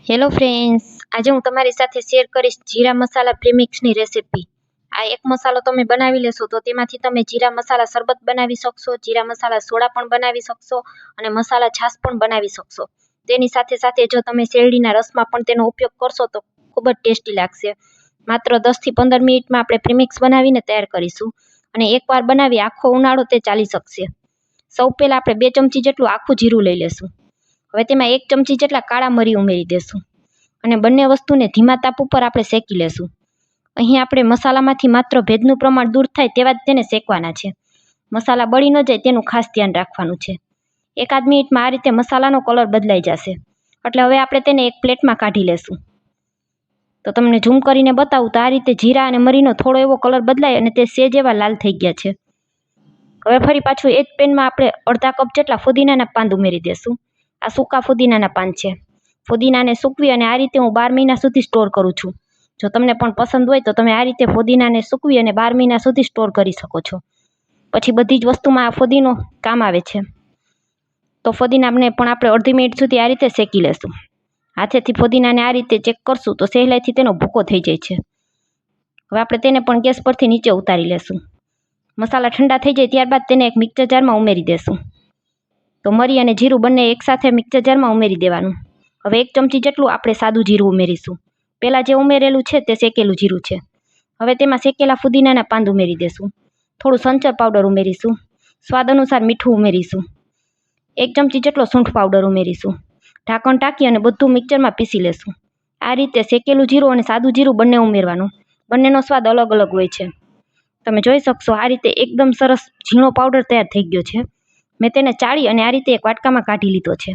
Hello friends, આજે હું તમારી સાથે શેર કરીશ જીરા મસાલા પ્રીમિક્સની રેસિપી. આ એક મસાલો તમે બનાવી લેશો તો તેમાંથી તમે જીરા મસાલા શરબત બનાવી શકશો, જીરા મસાલા સોડા પણ બનાવી શકશો અને મસાલા છાશ પણ બનાવી શકશો. તેની સાથે સાથે જો તમે શેરડીના રસમાં પણ તેનો ઉપયોગ કરશો તો ખૂબ જ ટેસ્ટી લાગશે. માત્ર 10 થી 15 મિનિટમાં આપણે પ્રીમિક્સ બનાવીને તૈયાર કરીશું અને એકવાર બનાવી આખો ઉનાળો તે ચાલી શકશે. સૌ પહેલાં આપણે 2 ચમચી જેટલું આખું જીરું લઈ લેશું. હવે તેમાં 1 ચમચી જેટલા કાળા મરી ઉમેરી દેશું અને બંને વસ્તુને ધીમા તાપ ઉપર આપણે શેકી લેશું. અહીં આપણે મસાલામાંથી માત્ર ભેજનું પ્રમાણ દૂર થાય તેવા જ તેને શેકવાના છે. મસાલા બળી ન જાય તેનું ખાસ ધ્યાન રાખવાનું છે. 1 મિનિટમાં આ રીતે મસાલાનો કલર બદલાઈ જશે એટલે હવે આપણે તેને એક પ્લેટમાં કાઢી લેશું. તો તમને ઝૂમ કરીને બતાવું તો આ રીતે જીરા અને મરીનો થોડો એવો કલર બદલાય અને તે સેજ એવા લાલ થઈ ગયા છે. હવે ફરી પાછું એ જ પેનમાં આપણે અડધા કપ જેટલા ફુદીનાના પાન ઉમેરી દેશું. આ સૂકા ફુદીનાના પાન છે. ફુદીનાને સૂકવી અને આ રીતે હું 12 મહિના સુધી સ્ટોર કરું છું. જો તમને પણ પસંદ હોય તો તમે આ રીતે ફુદીનાને સૂકવી અને 12 મહિના સુધી સ્ટોર કરી શકો છો. પછી બધી જ વસ્તુમાં આ ફુદીનો કામ આવે છે. તો ફુદીનાને પણ આપણે અડધી મિનિટ સુધી આ રીતે શેકી લેશું. હાથેથી ફુદીનાને આ રીતે ચેક કરશું તો સહેલાઈથી તેનો ભૂકો થઈ જાય છે. હવે આપણે તેને પણ ગેસ પરથી નીચે ઉતારી લેશું. મસાલા ઠંડા થઈ જાય ત્યારબાદ તેને એક મિક્સર જારમાં ઉમેરી દેશું. તો મરી અને જીરું બંને એકસાથે મિક્સર જારમાં ઉમેરી દેવાનું. હવે 1 ચમચી જેટલું આપણે સાદું જીરું ઉમેરીશું. પહેલાં જે ઉમેરેલું છે તે શેકેલું જીરું છે. હવે તેમાં શેકેલા ફુદીનાના પાન ઉમેરી દેશું. થોડું સંચર પાવડર ઉમેરીશું. સ્વાદ અનુસાર મીઠું ઉમેરીશું. 1 ચમચી જેટલો સૂંઠ પાવડર ઉમેરીશું. ઢાંકણ ઢાંકી અને બધું મિક્સરમાં પીસી લેશું. આ રીતે શેકેલું જીરું અને સાદું જીરું બંને ઉમેરવાનું. બંનેનો સ્વાદ અલગ અલગ હોય છે. તમે જોઈ શકશો આ રીતે એકદમ સરસ ઝીણો પાવડર તૈયાર થઈ ગયો છે. મેં તેને ચાળી અને આ રીતે એક વાટકામાં કાઢી લીધો છે.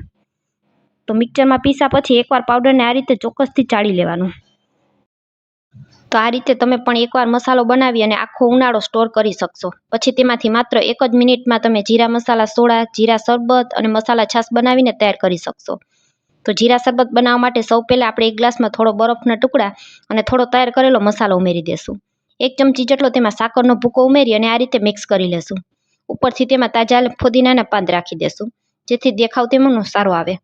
તો મિક્સરમાં પીસા પછી એકવાર પાવડરને આ રીતે ચોક્કસથી ચાળી લેવાનું. તો આ રીતે તમે પણ એકવાર મસાલો બનાવી અને આખો ઉનાળો સ્ટોર કરી શકશો. પછી તેમાંથી માત્ર 1 જ મિનિટમાં તમે જીરા મસાલા સોડા, જીરા શરબત અને મસાલા છાશ બનાવીને તૈયાર કરી શકશો. તો જીરા શરબત બનાવવા માટે સૌ પહેલાં આપણે 1 ગ્લાસમાં થોડો બરફના ટુકડા અને થોડો તૈયાર કરેલો મસાલો ઉમેરી દેશું. 1 ચમચી જેટલો તેમાં સાકરનો ભૂકો ઉમેરી અને આ રીતે મિક્સ કરી લેશું. ઉપરથી તેમાં તાજા ફુદીનાના પાન રાખી દેશું જેથી દેખાવ તેનો સારો આવે.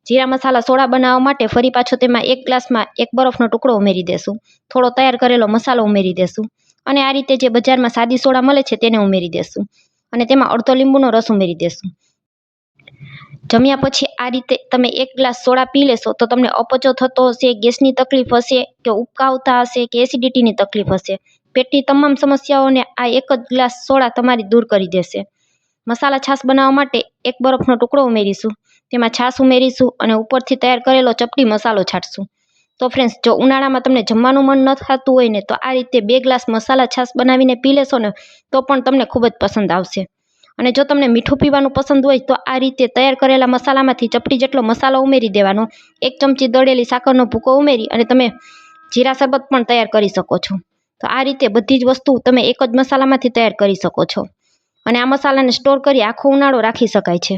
જીરા મસાલા સોડા બનાવવા માટે ફરી પાછો તેમાં 1 ગ્લાસમાં 1 બરફનો ટુકડો ઉમેરી દેશું. થોડો તૈયાર કરેલો મસાલો ઉમેરી દેશું અને આ રીતે જે બજારમાં સાદી સોડા મળે છે તેને ઉમેરી દેશું અને તેમાં અડધો લીંબુનો રસ ઉમેરી દેશું. જમ્યા પછી આ રીતે તમે 1 ગ્લાસ સોડા પી લેશો તો તમને અપચો થતો હશે, ગેસની તકલીફ હશે કે ઉબકા આવતા હશે કે એસિડિટીની તકલીફ હશે, પેટની તમામ સમસ્યાઓને આ 1 જ ગ્લાસ સોડા તમારી દૂર કરી દેશે. મસાલા છાશ બનાવવા માટે 1 બરફનો ટુકડો ઉમેરીશું. તેમાં છાશ ઉમેરીશું અને ઉપરથી તૈયાર કરેલો ચપટી મસાલો છાંટશું. તો ફ્રેન્ડ્સ, જો ઉનાળામાં તમને જમવાનું મન ન થતું હોય ને તો આ રીતે 2 ગ્લાસ મસાલા છાશ બનાવીને પી લેશો ને તો પણ તમને ખૂબ જ પસંદ આવશે. અને જો તમને મીઠું પીવાનું પસંદ હોય તો આ રીતે તૈયાર કરેલા મસાલામાંથી ચપટી જેટલો મસાલો ઉમેરી દેવાનો. 1 ચમચી દળેલી સાકરનો ભૂકો ઉમેરી અને તમે જીરા શરબત પણ તૈયાર કરી શકો છો. તો આ રીતે બધી જ વસ્તુ તમે એક જ મસાલામાંથી તૈયાર કરી શકો છો અને આ મસાલાને સ્ટોર કરી આખો ઉનાળો રાખી શકાય છે.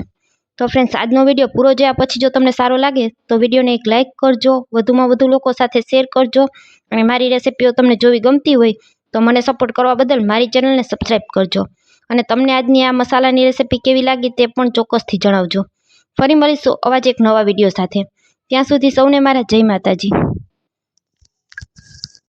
તો ફ્રેન્ડ્સ, આજનો વિડીયો પૂરો જોયા પછી જો તમને સારો લાગે તો વિડીયોને એક લાઇક કરજો, વધુમાં વધુ લોકો સાથે શેર કરજો અને મારી રેસિપીઓ તમને જોવી ગમતી હોય તો મને સપોર્ટ કરવા બદલ મારી ચેનલને સબસ્ક્રાઈબ કરજો અને તમને આજની આ મસાલાની રેસિપી કેવી લાગી તે પણ ચોક્કસથી જણાવજો. ફરી મળીશું આવા જ એક નવા વિડીયો સાથે. ત્યાં સુધી સૌને મારા જય માતાજી.